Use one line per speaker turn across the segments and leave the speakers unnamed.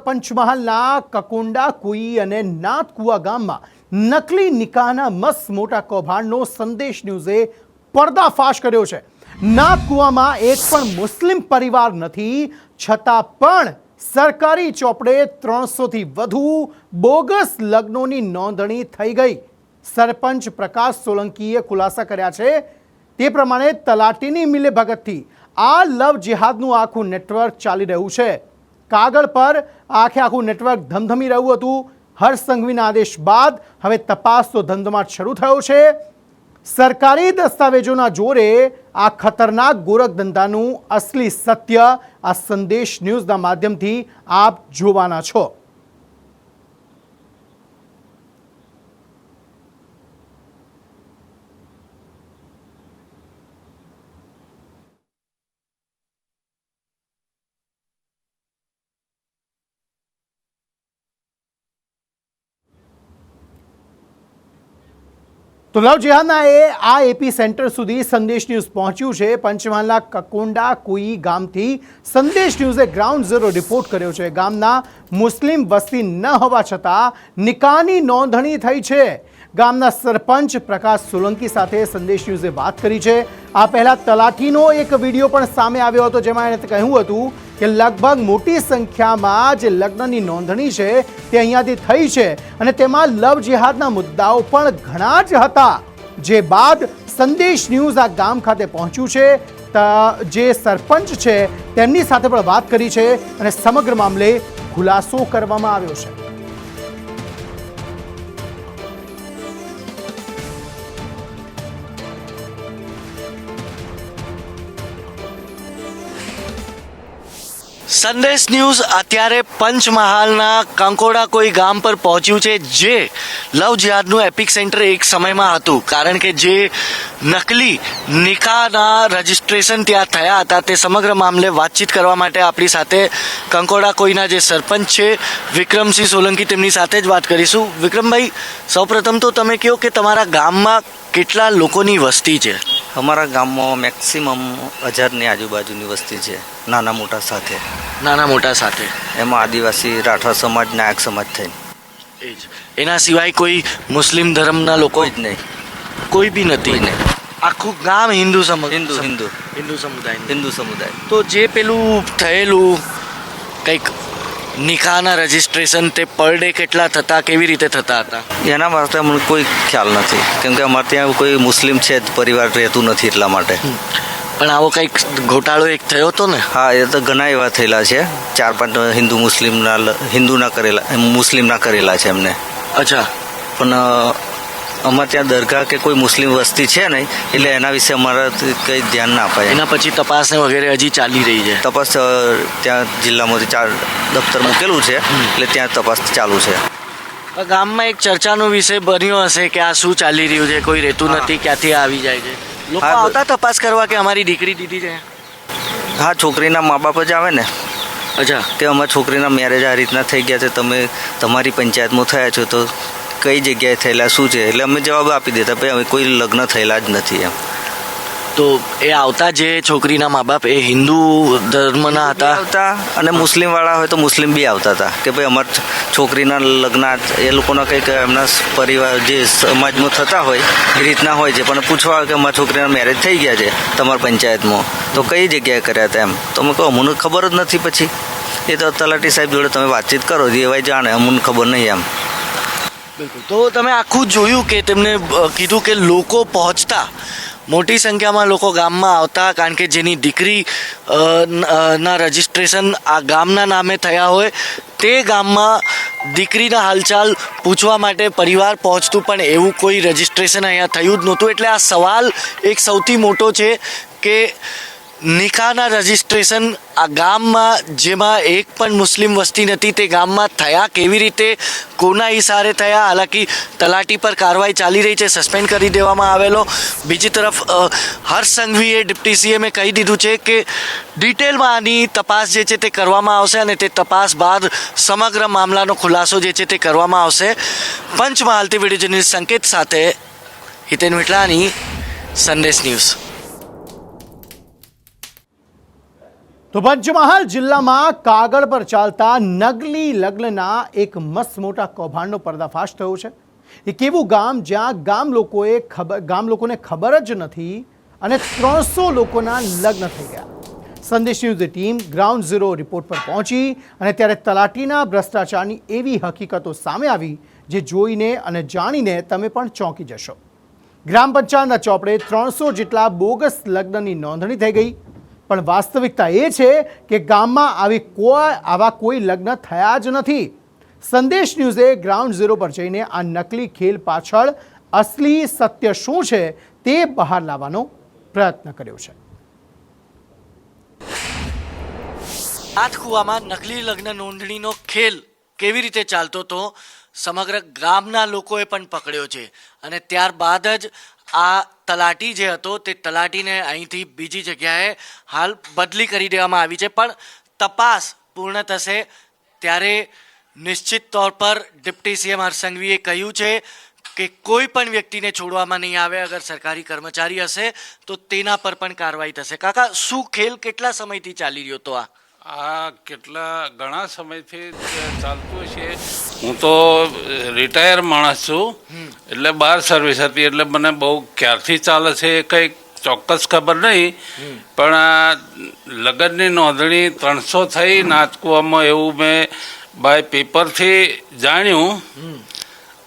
પંચમહાલના કકોંડા કુઈ અને નાથકુવા ગામમાં નકલી નિકાહના મસ્ત મોટા કૌભાંડનો સંદેશ ન્યૂઝે પર્દાફાશ કર્યો છે। નાથકુવામાં એક પણ મુસ્લિમ પરિવાર નથી, છતાં પણ સરકારી ચોપડે 300થી વધુ બોગસ લગ્નોની નોંધણી થઈ ગઈ। સરપંચ પ્રકાશ સોલંકીએ ખુલાસા કર્યા છે તે પ્રમાણે તલાટીની મિલીભગતથી આ લવ જેહાદનું આખું નેટવર્ક ચાલી રહ્યું છે। કાગળ પર આખું નેટવર્ક ધમધમી રહ્યું હતું। હર્ષ સંઘવીના આદેશ બાદ હવે તપાસ તો ધમધમાટ શરૂ થયો છે। સરકારી દસ્તાવેજોના જોરે આ ખતરનાક ગોરખધંધાનું અસલી સત્ય આ સંદેશ ન્યૂઝના માધ્યમથી આપ જોવાના છો। તો લવ જેહાદના આ એપી સેન્ટર સુધી સંદેશ ન્યૂઝ પહોંચ્યું છે। પંચમહાલના કકોંડા કુઈ ગામથી સંદેશ ન્યૂઝે ગ્રાઉન્ડ ઝીરો રિપોર્ટ કર્યો છે। ગામના મુસ્લિમ વસ્તી ન હોવા છતાં નિકાહની નોંધણી થઈ છે। ગામના સરપંચ પ્રકાશ સોલંકી સાથે સંદેશ ન્યૂઝે વાત કરી છે। આ પહેલાં તલાટીનો એક વિડીયો પણ સામે આવ્યો હતો, જેમાં એણે કહ્યું હતું કે લગભગ મોટી સંખ્યામાં જે લગ્નની નોંધણી છે તે અહીંયાથી થઈ છે અને તેમાં લવ જેહાદના મુદ્દાઓ પણ ઘણા જ હતા। જે બાદ સંદેશ ન્યૂઝ આ ગામ ખાતે પહોંચ્યું છે। જે સરપંચ છે તેમની સાથે પણ વાત કરી છે અને સમગ્ર મામલે ખુલાસો કરવામાં આવ્યો છે।
સંદેશ ન્યૂઝ અત્યારે પંચમહાલના કંકોડા કોઈ ગામ પર પહોંચ્યું છે, જે લવ જેહાદનું એપિક સેન્ટર એક સમયમાં હતું। કારણ કે જે નકલી નિકાહના રજીસ્ટ્રેશન ત્યાં થયા હતા તે સમગ્ર મામલે વાતચીત કરવા માટે આપણી સાથે કંકોડા કોઈના જે સરપંચ છે વિક્રમસિંહ સોલંકી, તેમની સાથે જ વાત કરીશું। વિક્રમભાઈ, સૌપ્રથમ તો તમે કહો કે તમારા ગામમાં કેટલા લોકોની વસ્તી છે?
અમારા ગામમાં મેક્સિમમ 1000ની આજુબાજુની વસ્તી છે, નાના મોટા સાથે।
નાના મોટા સાથે
એમાં આદિવાસી, રાઠવા સમાજ, નાયક સમાજ થઈને
એ જ। એના સિવાય કોઈ મુસ્લિમ ધર્મના લોકો
જ નહીં,
કોઈ બી નથી?
નહીં।
આખું ગામ હિન્દુ
સમુદાય।
તો જે પેલું થયેલું કંઈક નિકાહના રજીસ્ટ્રેશન તે પર ડે કેટલા થતા, કેવી રીતે થતા હતા?
એના માટે અમને કોઈ ખ્યાલ નથી, કેમ કે અમારે ત્યાં કોઈ મુસ્લિમ છે પરિવાર રહેતું નથી, એટલા માટે।
પણ આવો કંઈક ઘોટાળો એક થયો હતો ને?
હા, એ તો ઘણા એવા થયેલા છે। 4-5 મુસ્લિમના કરેલા છે એમને।
અચ્છા।
પણ અમારે ત્યાં દરગાહ કે કોઈ મુસ્લિમ વસ્તી છે નહીં, એટલે એના વિશે અમારા કંઈ ધ્યાન ના અપાય।
એના પછી તપાસ ને વગેરે હજી ચાલી રહી છે?
તપાસ ત્યાં જિલ્લામાંથી 4 દફતર મૂકેલું છે, એટલે ત્યાં તપાસ ચાલુ છે।
ગામમાં એક ચર્ચાનો વિષય બન્યો હશે કે આ શું ચાલી રહ્યું છે, કોઈ રહેતું નથી, ક્યાંથી આવી જાય છે? લોકો આવતા તપાસ કરવા કે અમારી દીકરી દીધી છે?
હા, છોકરીના મા બાપ જ આવે ને।
અચ્છા।
કે અમારા છોકરીના મેરેજ આ રીતના થઈ ગયા છે, તમે તમારી પંચાયતમાં થયા છો તો કઈ જગ્યાએ થયેલા, શું છે? એટલે અમે જવાબ આપી દેતા ભાઈ અમે કોઈ લગ્ન થયેલા જ નથી એમ।
તો એ આવતા જે છોકરીના મા બાપ એ હિન્દુ ધર્મના હતા
અને મુસ્લિમ વાળા હોય તો મુસ્લિમ બી આવતા હતા કે ભાઈ અમારા છોકરીના લગ્ન એ લોકોના કંઈક એમના પરિવાર જે સમાજમાં થતા હોય એ રીતના હોય છે, પણ પૂછવા કે અમારા છોકરીના મેરેજ થઈ ગયા છે તમારા પંચાયતમાં, તો કઈ જગ્યાએ કર્યા હતા એમ? તો અમે કહો અમને ખબર જ નથી। પછી એ તો તલાટી સાહેબ જોડે તમે વાતચીત કરો, એવાય જાણે, અમને ખબર નહીં એમ।
બિલકુલ। તો તમે આખું જોયું કે તેમને કીધું કે લોકો પહોંચતા, મોટી સંખ્યામાં લોકો ગામમાં આવતા, કારણ કે જેની દીકરી ના રજીસ્ટ્રેશન આ ગામના નામે થયા હોય તે ગામમાં દીકરીના હાલચાલ પૂછવા માટે પરિવાર પહોંચતું, પણ એવું કોઈ રજીસ્ટ્રેશન અહીંયા થયું જ નહોતું। એટલે આ સવાલ એક સૌથી મોટો છે કે નિકાહના રજીસ્ટ્રેશન આ ગામમાં, જેમાં એક પણ મુસ્લિમ વસ્તી નથી, તે ગામમાં થયા કેવી રીતે, કોના ઈશારે થયા? હાલાકી તલાટી પર કાર્યવાહી ચાલી રહી છે, સસ્પેન્ડ કરી દેવામાં આવેલો। બીજી તરફ હર્ષ સંઘવીએ, ડિપ્ટી સીએમે કહી દીધું છે કે ડિટેલમાં આની તપાસ જે છે તે કરવામાં આવશે અને તે તપાસ બાદ સમગ્ર મામલાનો ખુલાસો જે છે તે કરવામાં આવશે। પંચમહાલથી વિડીયો જર્નલિસ્ટ સંકેત સાથે હિતેન મિટલાની, સંદેશ ન્યૂઝ।
તો પંચમહાલ જિલ્લામાં કાગળ પર ચાલતા નકલી લગ્નના એક મસ્ત મોટા કૌભાંડનો પર્દાફાશ થયો છે. એક એવું ગામ જ્યાં ગામ લોકોને ખબર જ નથી અને 300 લોકોના લગ્ન થઈ ગયા. સંદેશ ન્યૂઝની ટીમ ગ્રાઉન્ડ ઝીરો રિપોર્ટ પર પહોંચી અને ત્યારે તલાટીના ભ્રષ્ટાચારની એવી હકીકતો સામે આવી જે જોઈને અને જાણીને તમે પણ ચોંકી જશો. ગ્રામ પંચાયતના ચોપડે 300 જેટલા બોગસ લગ્નની નોંધણી થઈ ગઈ. પણ વાસ્તવિકતા એ છે કે ગામમાં આવા કોઈ લગ્ન થયા જ નથી. સંદેશ ન્યૂઝે ગ્રાઉન્ડ ઝીરો પર જઈને આ નકલી ખેલ પાછળ અસલી સત્ય શું છે તે બહાર લાવવાનો પ્રયત્ન કર્યો છે.
નાથકુવામાં નકલી લગ્ન નોંધણીનો ખેલ કેવી રીતે ચાલતો હતો સમગ્ર ગામના લોકોએ પણ પકડ્યો છે અને ત્યારબાદ જ આ તલાટી જે હતો તે તલાટીને અહીંથી બીજી જગ્યાએ હાલ બદલી કરી દેવામાં આવી છે. પણ તપાસ પૂર્ણ થશે ત્યારે નિશ્ચિત તौर પર ડિપ્ટી સીએમ હર્ષ સંઘવીએ કહ્યું છે કે કોઈ પણ વ્યક્તિને છોડવામાં નહીં આવે. અગર સરકારી કર્મચારી હશે તો તેના પર પણ કાર્યવાહી થશે. કાકા, શું ખેલ કેટલા સમયથી ચાલી રહ્યો હતો?
આ ઘણા સમયથી ચાલતું છે. હું તો રિટાયર માણસ છું, એટલે 12 સર્વિસ હતી, એટલે મને બહુ ક્યારથી ચાલે છે એ કંઈ ચોક્કસ ખબર નહીં. પણ આ લગ્નની નોંધણી 300 થઈ નાથકુવામાં એવું મેં બાય પેપરથી જાણ્યું.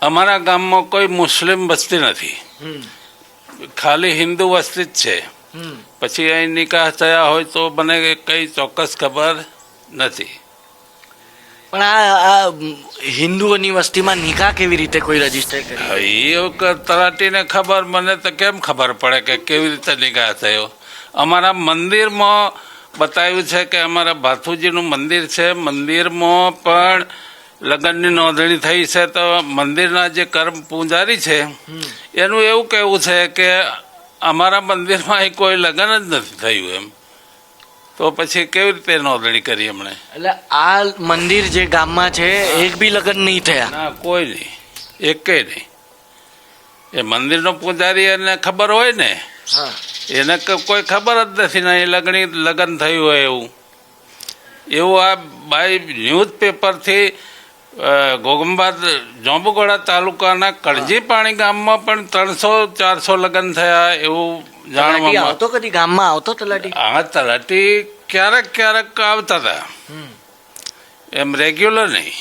અમારા ગામમાં કોઈ મુસ્લિમ વસ્તી નથી, ખાલી હિન્દુ વસ્તી જ છે. પછી અહીં નિકાહ થયા હોય તો મને કઈ ચોક્કસ ખબર નથી.
પણ આ હિન્દુઓની વસ્તીમાં નિકાહ કેવી રીતે કોઈ રજીસ્ટર કરી?
એ તલાટીને ખબર, મને તો કેમ ખબર પડે કે કેવી રીતે નિકાહ થયો? અમારા મંદિરમાં બતાવ્યું છે કે અમારા ભાથુજીનું મંદિર છે, મંદિરમાં પણ લગ્નની નોંધણી થઈ છે. તો મંદિરના જે કર્મ પૂજારી છે એનું એવું કહેવું છે કે અમારા મંદિરમાં કોઈ લગ્ન જ નથી થયું એમ. તો પછી કેવી રીતે નોંધણી કરી એમણે?
એટલે આ મંદિર જે ગામમાં છે એક બી લગ્ન નહીં થયા?
ના, કોઈ નહીં, એકેય નહીં. એ મંદિરનો પૂજારી એને ખબર હોય ને, એને કોઈ ખબર જ નથી ને લગ્ન થયું હોય એવું આ બાય ન્યૂઝપેપરથી ગોગંબા જોંબુગોડા તાલુકાના કળજી પાણી ગામમાં પણ 300-400 લગ્ન થયા એવું જાણવા
આવતો. કદી ગામમાં આવતો તલાટી?
હા, તલાટી ક્યારેક આવતા હતા, એમ રેગ્યુલર નહીં.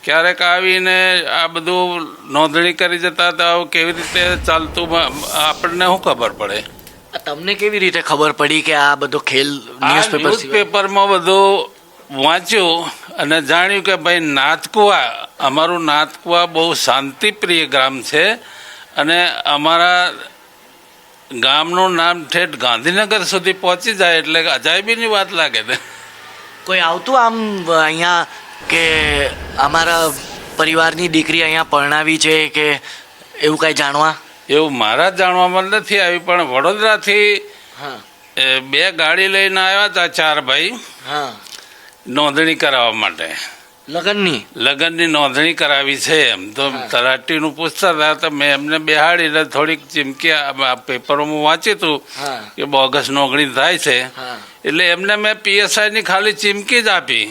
ક્યારેક આવીને આ બધું નોંધણી કરી જતા હતા. કેવી રીતે ચાલતું આપણને શું ખબર પડે?
તમને કેવી રીતે ખબર પડી કે આ બધો ખેલ?
ન્યૂઝપેપરમાં બધું વાંચ્યું અને જાણ્યું કે ભાઈ નાથકુવા, અમારું નાથકુવા બહુ શાંતિપ્રિય ગામ છે અને અમારા ગામનું નામ ઠેઠ ગાંધીનગર સુધી પહોંચી જાય એટલે અજાયબીની વાત લાગે ને.
કોઈ આવતું આમ અહીંયા કે અમારા પરિવારની દીકરી અહીંયા પરણાવી છે કે એવું કાંઈ જાણવા?
એવું મારા જાણવામાં નથી આવ્યું, પણ વડોદરાથી 2 ગાડી લઈને આવ્યા હતા 4 ભાઈ નોંધણી કરાવવા માટે. લગ્નની નોંધણી કરાવી છે એમ. તો તલાટીનું પૂછતા હતા તો મેં એમને બેહાડીને થોડીક ચીમકી પેપરોમાં વાંચ્યું હતું કે બોગસ નોંધણી થાય છે. એટલે એમને મેં PSIની ખાલી ચીમકી જ આપી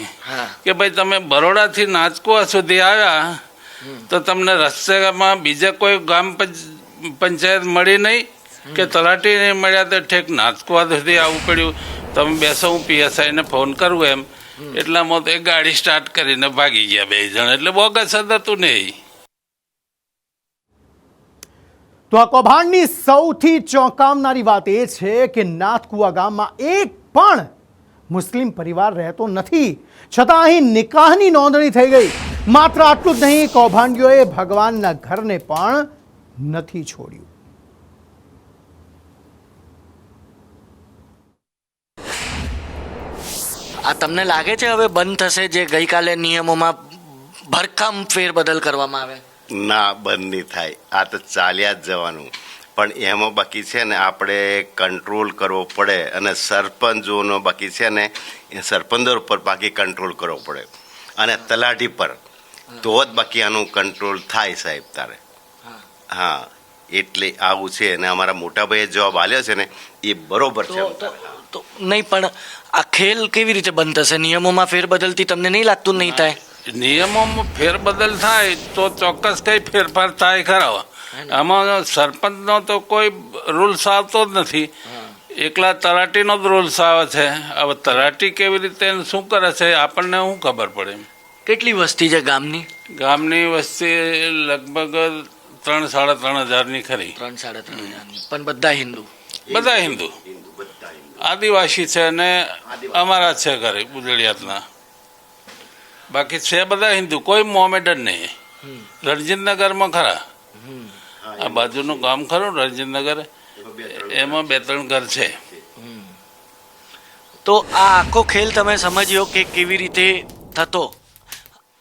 કે ભાઈ તમે બરોડાથી નાથકુવા સુધી આવ્યા તો તમને રસ્તામાં બીજા કોઈ ગ્રામ પંચાયત મળી નહીં કે તલાટી નહીં મળ્યા તો ઠેક નાથકુવા સુધી આવવું પડ્યું. તમે બેસો, હું PSIને ફોન કરું એમ. એટલામાં તો એક ગાડી સ્ટાર્ટ કરીને ભાગી ગયા 2 જણ. એટલે બોગસ હતું નહીં.
તો આ કૌભાંડની સૌથી ચોંકાવનારી વાત એ છે કે નાથકુવા ગામમાં એક પણ મુસ્લિમ પરિવાર રહેતો નથી, છતાં અહીં નિકાહની નોંધણી થઈ ગઈ. માત્ર આટલું જ નહીં, કૌભાંડીઓએ ભગવાનના ઘરને પણ નથી છોડ્યું.
આ તમને લાગે છે હવે બંધ થશે જે ગઈકાલે નિયમોમાં ભરખમ ફેરબદલ કરવામાં આવે?
ના, બંધ નહીં થાય. આ તો ચાલ્યા જ જવાનું. પણ એમાં બાકી છે ને આપણે કંટ્રોલ કરવો પડે અને સરપંચોનો બાકી છે ને એ સરપંચો ઉપર બાકી કંટ્રોલ કરવો પડે અને તલાટી પર, તો જ બાકી આનું કંટ્રોલ થાય સાહેબ તારે. હા, એટલે આવું છે. અને અમારા મોટાભાઈએ જવાબ આપ્યો છે ને એ બરોબર છે.
તો નહીં, પણ આ ખેલ કેવી રીતે બંધ થશે? નિયમોમાં ફેરબદલથી તમને નહીં લાગતું નહીં થાય?
નિયમોમાં ફેરબદલ થાય તો ચોક્કસ કઈ ફેરફાર થાય ખરા. આમાં સરપંચનો તો કોઈ રૂલ્સ આવતો જ નથી, એકલા તલાટીનો જ રૂલ્સ આવે છે. હવે તલાટી કેવી રીતે શું કરે છે આપણને શું ખબર પડે?
કેટલી વસ્તી છે ગામની?
ગામની વસ્તી લગભગ 3-3.5 ખરી.
3-3.5 પણ બધા હિન્દુ?
બધા હિન્દુ, આદિવાસી છે અને અમારા છે ઘરે ઉજળિયાતના. બાકી છે બધા હિન્દુ, કોઈ મોમેડન નહીં. રણજીતનગરમાં ખરા, આ બાજુનું ગામ ખરું રણજીતનગર, એમાં 2-3 ઘર છે.
તો આ આખો ખેલ તમે સમજ્યો કે કેવી રીતે થતો.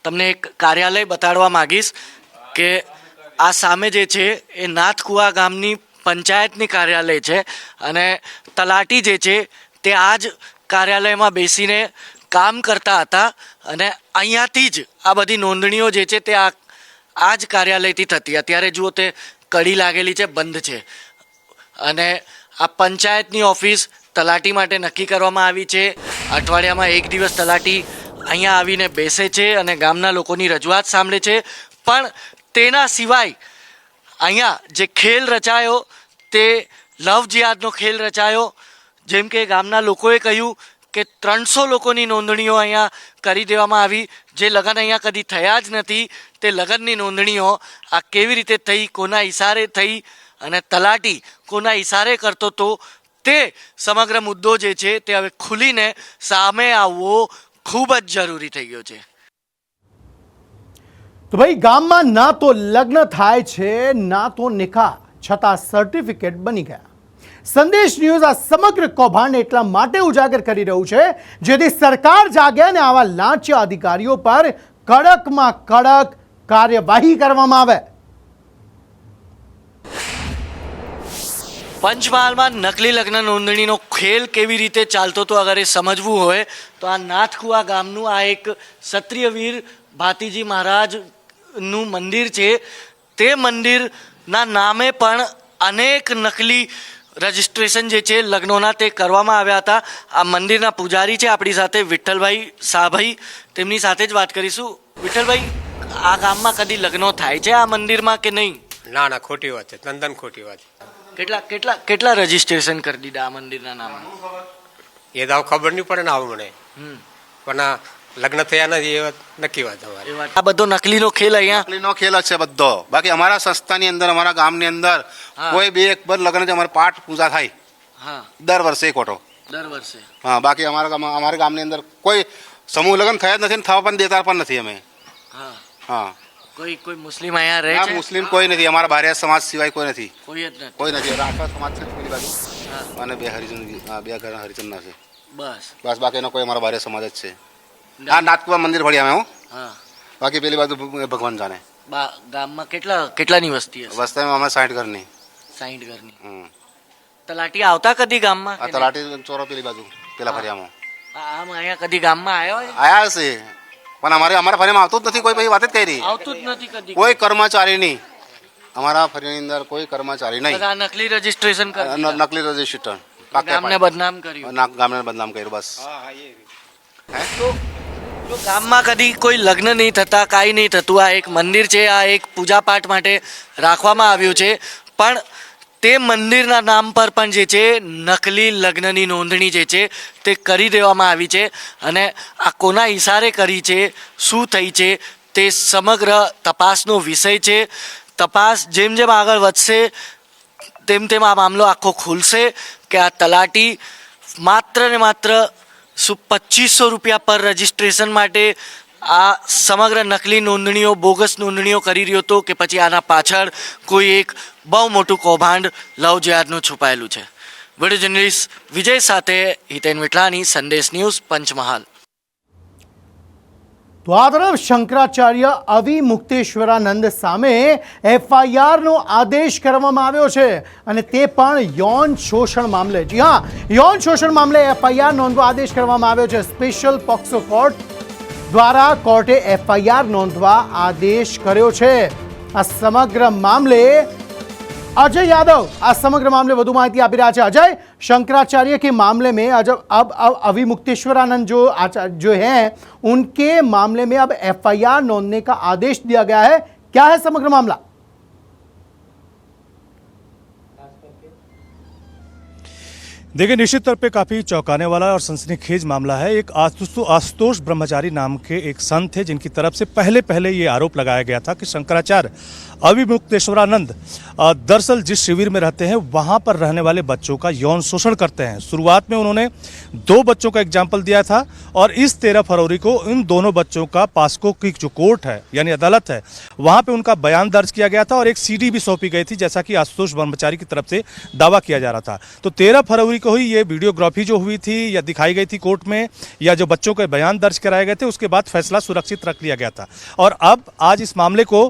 તમને એક કાર્યાલય બતાડવા માંગીશ કે આ સામે જે છે એ નાથકુવા ગામની પંચાયતની કાર્યાલય છે અને તલાટી જે છે તે આ જ કાર્યાલયમાં બેસીને કામ કરતા હતા અને અહીંયાથી જ આ બધી નોંધણીઓ જે છે તે આ જ કાર્યાલયથી થતી. અત્યારે જુઓ તે કડી લાગેલી છે, બંધ છે. અને આ પંચાયતની ઓફિસ તલાટી માટે નક્કી કરવામાં આવી છે. અઠવાડિયામાં એક દિવસ તલાટી અહીંયા આવીને બેસે છે અને ગામના લોકોની રજૂઆત સાંભળે છે. પણ તેના સિવાય અહીંયા જે ખેલ રચાયો તે લવ જિહાદનો ખેલ રચાયો. જેમ કે ગામના લોકોએ કહ્યું કે 300 લોકોની નોંધણીઓ અહીંયા કરી દેવામાં આવી, જે લગ્ન અહીંયા કદી થયા જ નથી. તે લગ્નની નોંધણીઓ આ કેવી રીતે થઈ, કોના ઈશારે થઈ અને તલાટી કોના ઈશારે કરતો હતો, તે સમગ્ર મુદ્દો જે છે તે હવે ખુલીને સામે આવવો ખૂબ જ જરૂરી થઈ ગયો છે.
તો ભાઈ ગામમાં ના તો લગ્ન થાય છે ના તો નિકાહ, છતાં સર્ટિફિકેટ બની ગયા. સંદેશ ન્યૂઝ આ સમગ્ર કૌભાંડ એટલા માટે ઉજાગર કરી રહ્યું છે જેથી સરકાર જાગે અને આવા લાંચિયા અધિકારીઓ પર કડકમાં કડક કાર્યવાહી કરવામાં આવે.
પંચમહાલમાં નકલી લગ્ન નોંધણીનો ખેલ કેવી રીતે ચાલતો હતો અગર એ સમજવું હોય તો આ નાથકુવા ગામનું આ એક ક્ષત્રિય વીર ભાતીજી મહારાજનું મંદિર છે. તે મંદિરના નામે પણ અનેક નકલી રજિસ્ટ્રેશન જે છે લગ્નોના તે કરવામાં આવ્યા હતા. આ મંદિરના પૂજારી છે આપણી સાથે વિઠ્ઠલભાઈ શાહભાઈ, તેમની સાથે જ વાત કરીશું. વિઠ્ઠલભાઈ, આ ગામમાં કદી લગ્નો થાય છે આ મંદિરમાં કે નહીં?
ના ના, ખોટી વાત છે, તદ્દન ખોટી વાત.
કેટલા રજિસ્ટ્રેશન કરી દીધા આ મંદિરના નામે?
એ દાવ ખબર નહીં પડે ને આવું મને, પણ આ લગ્ન થયા નથી એ વાત નક્કી વાત અમારી.
આ બધો નકલીનો ખેલ અહીંયા
નકલીનો ખેલ જ છે બધો. બાકી અમારા સંસ્થાની અંદર, અમારા ગામની અંદર કોઈ બે એક બર લગ્ન છે, અમારે પાઠ પૂજા થાય દર વર્ષે એક ઓટો.
દર વર્ષે?
હા. બાકી અમારા ગામની અંદર કોઈ સમૂહ લગ્ન થયા જ નથી ને થવા પણ દેતા પણ નથી અમે. હા.
કોઈ મુસ્લિમ અહીંયા રહે છે?
મુસ્લિમ કોઈ નથી, અમારા બારિયા સમાજ સિવાય કોઈ નથી.
કોઈ
નથી. રાઠવા સમાજ છે પેલી બાજુ અને બે ઘર હરિજનના છે બસ. બાકી એનો કોઈ અમારા બારિયા સમાજ જ છે. આ નાથકુવા મંદિર ભળી અમે હું. બાકી પેલી બાજુ ભગવાન જાણે.
ગામમાં કેટલાની વસ્તી હશે?
વસ્તીમાં અમે 60 ઘરની.
60 ઘરની. તલાટી આવતા કદી ગામમાં?
આ તલાટી ચોરો પેલી બાજુ પેલા ફરિયામાં.
આમ અહીંયા કદી ગામમાં આવ્યો?
આયા છે પણ અમારા ફરિયામાં આવતું જ નથી કોઈ. વાત જ કરી
આવતું જ નથી કદી
કોઈ કર્મચારી નહીં. અમારા ફરિયાની અંદર કોઈ કર્મચારી નહીં.
નકલી રજીસ્ટ્રેશન
નકલી રજીસ્ટ્રેશન
ગામને બદનામ કર્યું.
ગામને બદનામ કર્યું બસ.
તો ગામમાં કદી કોઈ લગ્ન નહીં થતા, કાંઈ નહીં થતું. આ એક મંદિર છે, આ એક પૂજાપાઠ માટે રાખવામાં આવ્યું છે, પણ તે મંદિરના નામ પર પણ જે છે નકલી લગ્નની નોંધણી જે છે તે કરી દેવામાં આવી છે. અને આ કોના ઈશારે કરી છે, શું થઈ છે, તે સમગ્ર તપાસનો વિષય છે. તપાસ જેમ જેમ આગળ વધશે તેમ તેમ આ મામલો આખો ખુલશે કે આ તલાટી માત્ર ને માત્ર 2500 રૂપિયા પર રજિસ્ટ્રેશન માટે આ સમગ્ર નકલી નોંધણીઓ, બોગસ નોંધણીઓ કરી રહ્યો હતો કે પછી આના પાછળ કોઈ એક બહુ મોટું કૌભાંડ લવ જિહાદનું છુપાયેલું છે. વિડીયો જર્નલિસ્ટ વિજય સાથે હિતેન વિઠલાની, સંદેશ ન્યૂઝ, પંચમહાલ.
તો આ તરફ શંકરાચાર્ય અવિમુક્તેશ્વરાનંદ સામે FIRનો આદેશ કરવામાં આવ્યો છે અને તે પણ યૌન શોષણ મામલે. જી હા, યૌન શોષણ મામલે FIR નોંધવા આદેશ કરવામાં આવ્યો છે. સ્પેશિયલ પોક્સો કોર્ટ દ્વારા કોર્ટે FIR નોંધવા આદેશ કર્યો છે. આ સમગ્ર મામલે अजय यादव आज समग्र मामले વધુ માહિતી આપી રહ્યા છે। अजय, शंकराचार्य के मामले में अब अविमुक्तेश्वरानंद जो हैं उनके मामले में अब एफआईआर नोंदने का आदेश दिया गया है, क्या है समग्र मामला?
देखिए, निश्चित तौर पे काफ़ी चौंकाने वाला और सनसनीखेज मामला है। एक आशुतोष ब्रह्मचारी नाम के एक संत थे जिनकी तरफ से पहले ये आरोप लगाया गया था कि शंकराचार्य अविमुक्तेश्वरानंद दरअसल जिस शिविर में रहते हैं वहाँ पर रहने वाले बच्चों का यौन शोषण करते हैं। शुरुआत में उन्होंने 2 बच्चों का एग्जाम्पल दिया था और इस 13 फरवरी को इन दोनों बच्चों का पास्को की जो कोर्ट है यानी अदालत है वहाँ पे उनका बयान दर्ज किया गया था और एक सीडी भी सौंपी गई थी, जैसा कि आशुतोष ब्रह्मचारी की तरफ से दावा किया जा रहा था। तो 13 फरवरी को ही ये वीडियोग्राफी जो हुई थी या दिखाई गई थी कोर्ट में, या जो बच्चों के बयान दर्ज कराए गए थे, उसके बाद फैसला सुरक्षित रख लिया गया था। और अब आज इस मामले को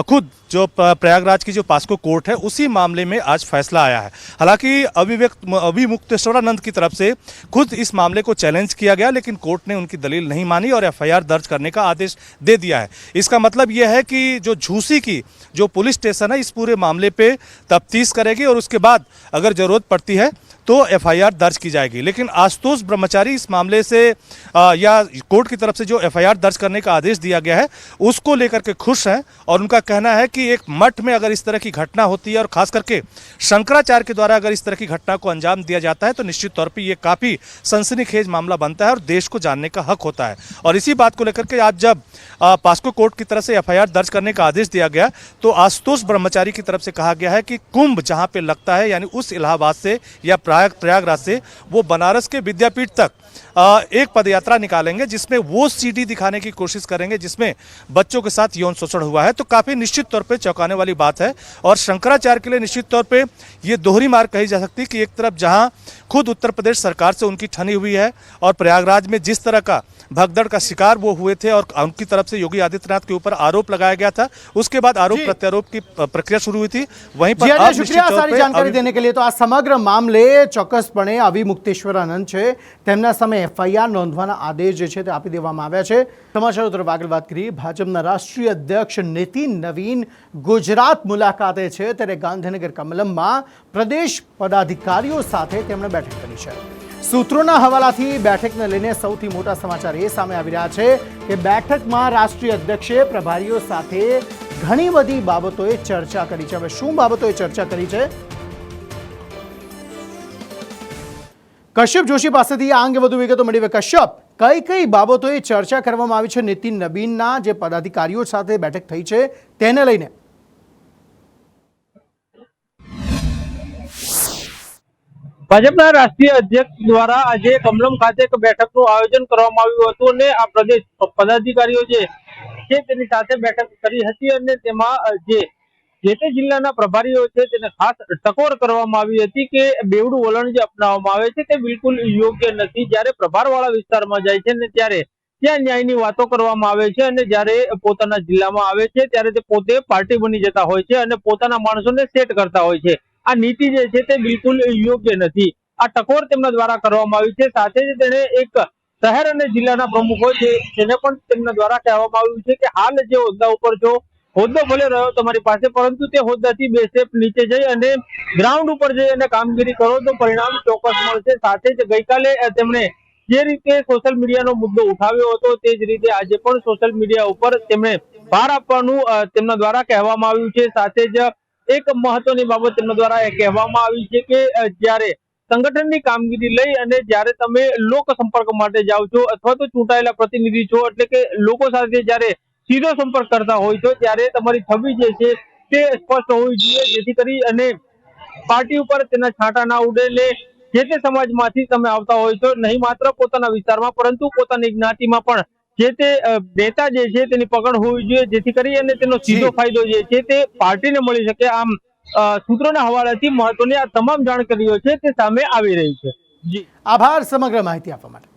खुद जो प्रयागराज की जो पास्को कोर्ट है उसी मामले में आज फैसला आया है। हालांकि अविमुक्तेश्वरानंद की तरफ से खुद इस मामले को चैलेंज किया गया, लेकिन कोर्ट ने उनकी दलील नहीं मानी और एफआईआर दर्ज करने का आदेश दे दिया है। इसका मतलब यह है कि जो झूसी की जो पुलिस स्टेशन है इस पूरे मामले पे तफ्तीश करेगी और उसके बाद अगर जरूरत पड़ती है तो एफआईआर दर्ज की जाएगी। लेकिन आशुतोष ब्रह्मचारी इस मामले से या कोर्ट की तरफ से जो एफआईआर दर्ज करने का आदेश दिया गया है उसको लेकर के खुश हैं और उनका कहना है कि एक मठ में अगर इस तरह की घटना होती है और खास करके शंकराचार्य के द्वारा अगर इस तरह की घटना को अंजाम दिया जाता है तो निश्चित तौर पर यह काफ़ी सनसनीखेज मामला बनता है और देश को जानने का हक होता है। और इसी बात को लेकर के आज जब पास्को कोर्ट की तरफ से एफआईआर दर्ज करने का आदेश दिया गया तो आशुतोष ब्रह्मचारी की तरफ से कहा गया है कि कुंभ जहां पे लगता है यानी उस इलाहाबाद से या प्रयागराज से वो बनारस के विद्यापीठ तक एक पदयात्रा निकालेंगे जिसमें वो सीडी दिखाने की कोशिश करेंगे जिसमें बच्चों के साथ यौन शोषण हुआ है। तो काफी निश्चित तौर पे चौंकाने वाली बात है और शंकराचार्य के लिए निश्चित तौर पे ये दोहरी मार कही जा सकती है कि एक तरफ जहां खुद उत्तर प्रदेश सरकार से उनकी ठनी हुई है और प्रयागराज में जिस तरह का भगदड़ का शिकार वो हुए थे और उनकी तरफ से योगी आदित्यनाथ के ऊपर आरोप लगाया गया था, उसके बाद आरोप प्रत्यारोप की प्रक्रिया शुरू हुई थी। वहीं पर
अब शुक्रिया सारी जानकारी देने के लिए। तो आ समग्र मामले ચોક્કસપણે અવિમુક્તેશ્વરાનંદ છે તેમના સામે એફઆઈઆર નોંધવાના આદેશ જે છે તે આપી દેવામાં આવ્યા છે। સમાચારો તરફ આગળ વાત કરીએ। ભાજપના રાષ્ટ્રીય અધ્યક્ષ નીતિન નવીન ગુજરાત મુલાકાતે છે ત્યારે ગાંધીનગર કમલમમાં પ્રદેશ પદાધિકારીઓ સાથે તેમણે બેઠક કરી છે। सूत्रों हवालाथी बैठक ने लईने सौथी मोटा समाचार ए सामे आवी रह्या छे के बैठकमां राष्ट्रीय अध्यक्षे प्रभारीओ साथे घणी बधी बाबतोए चर्चा करी छे। हवे शुं बाबतोए चर्चा करी छे कश्यप जोशी पासेथी आ अंगे वधु विगतो मेळवीए। कश्यप, कई कई बाबतोए चर्चा करवामां आवी छे નીતિન નવીનના જે પદાધિકારીઓ સાથે બેઠક થઈ છે તેને લઈને?
ભાજપના રાષ્ટ્રીય અધ્યક્ષ દ્વારા આજે કમલમ ખાતે એક બેઠકનું આયોજન કરવામાં આવ્યું હતું અને આ પ્રદેશ પદાધિકારીઓ જે છે તેની સાથે બેઠક કરી હતી અને તેમાં જે તે જિલ્લાના પ્રભારીઓ છે તેને ખાસ ટકોર કરવામાં આવી હતી કે બેવડું વલણ જે અપનાવવામાં આવે છે તે બિલકુલ યોગ્ય નથી। જ્યારે પ્રભારવાળા વિસ્તારમાં જાય છે ને ત્યારે ત્યાં ન્યાયની વાતો કરવામાં આવે છે અને જ્યારે પોતાના જિલ્લામાં આવે છે ત્યારે તે પોતે પાર્ટી બની જતા હોય છે અને પોતાના માણસોને સેટ કરતા હોય છે। આ નીતિ જે છે તે બિલકુલ યોગ્ય નથી। આ ટકોર તેમના દ્વારા કરવામાં આવી છે। સાથે જ તેને એક શહેર અને જિલ્લાના પ્રમુખો છે તેને પણ તેમના દ્વારા કહેવામાં આવ્યું છે કે હાલ જે હોદ્દા ઉપર છો, હોદ્દો ભલે રહ્યો તમારી પાસે પરંતુ તે હોદ્દાથી 2 સ્ટેપ નીચે જઈ અને ગ્રાઉન્ડ ઉપર જઈ અને કામગીરી કરો તો પરિણામ ચોક્કસ મળશે। સાથે જ ગઈકાલે તેમણે જે રીતે સોશિયલ મીડિયાનો મુદ્દો ઉઠાવ્યો હતો તે જ રીતે આજે પણ સોશિયલ મીડિયા ઉપર તેમણે ભાર આપવાનું તેમના દ્વારા કહેવામાં આવ્યું છે। સાથે જ એક મહત્વની બાબત તેમના દ્વારા એ કહેવામાં આવી છે કે જ્યારે સંગઠનની કામગીરી લઈ અને જ્યારે તમે લોક સંપર્ક માટે જાઓ છો અથવા તો ચૂંટાયેલા પ્રતિનિધિ છો એટલે કે લોકો સાથે જ્યારે સીધો સંપર્ક કરતા હોય છો ત્યારે તમારી છબી જે છે તે સ્પષ્ટ હોવી જોઈએ જેથી કરી અને પાર્ટી ઉપર તેના છાંટા ના ઉડે ને જે તે સમાજમાંથી તમે આવતા હોય છો નહીં માત્ર પોતાના વિસ્તારમાં પરંતુ પોતાની જ્ઞાતિમાં પણ જે તે નેતા જે છે તેની પકડ હોવી જોઈએ જેથી કરી અને તેનો સીધો ફાયદો જે છે તે પાર્ટીને મળી શકે। આમ सूत्रों हवालाथी महत्वनी आ तमाम जानकारीओ छे ते सामे आवी रही छे। जी
आभार समग्र माहिती आपवा माटे।